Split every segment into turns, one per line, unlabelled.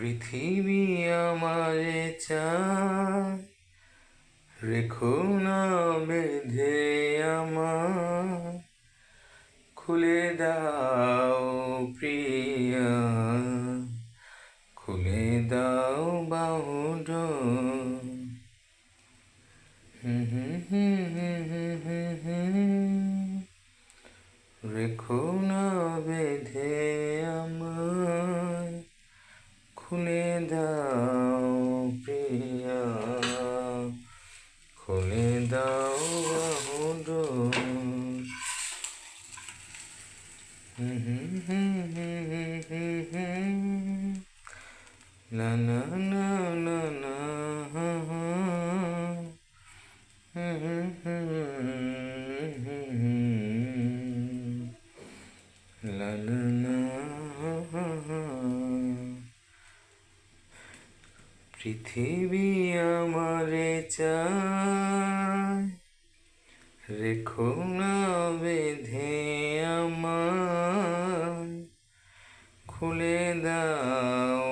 পৃথিবী আমারে চায়, রেখো না বেঁধে আমার, খুলে দাও প্রিয়া, খুলে দাও বাহুডোর। রেখো না বেঁধে আমায়, খুলে দাও প্রিয়া, খুলে দাও বাহুডোর। না না না না না la la la। পৃথিবী আমারে চায়, রেখো না বেঁধে আমায়, খুলে দাও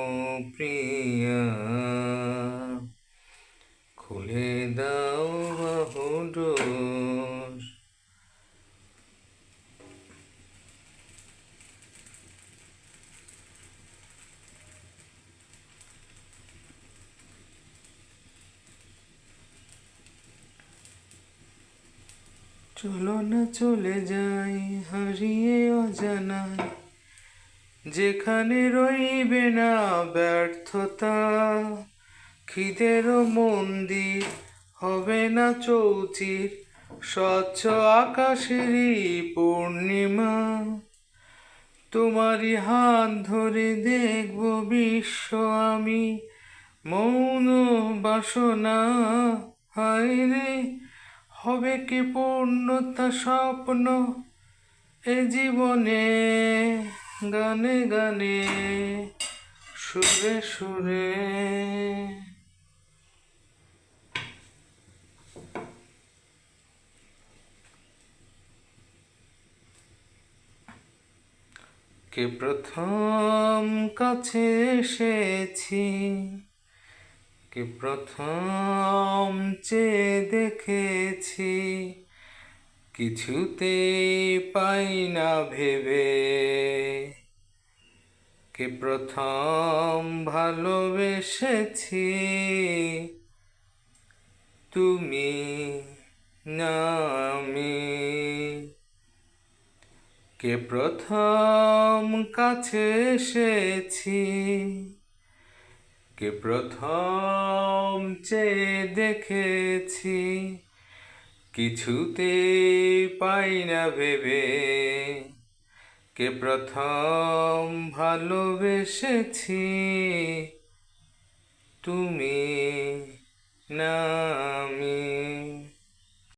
প্রিয়া, খুলে দাও বাহুডোর। চলো না চলে যাই হারিয়ে অজানায়, যেখানে রইবে না ব্যর্থতা, খিদেরও মন্দির হবে না চৌচির, স্বচ্ছ আকাশেরই পূর্ণিমা। তোমারই হাত ধরে দেখব বিশ্ব আমি, মৌন বাসনা হায় রে, হবে কি পূর্ণতা স্বপ্ন এ জীবনে, গানে গানে সুরে সুরে। কে প্রথম কাছে এসেছি, কে প্রথম চেয়ে দেখেছি, কিছুতে পাই না ভেবে, কে প্রথম ভালোবেসেছি, তুমি না আমি। কে প্রথম কাছে এসেছি, কে প্রথম চেয়ে দেখেছি, কিছুতে পাই না ভেবে, কে প্রথম ভালোবেসেছি, তুমি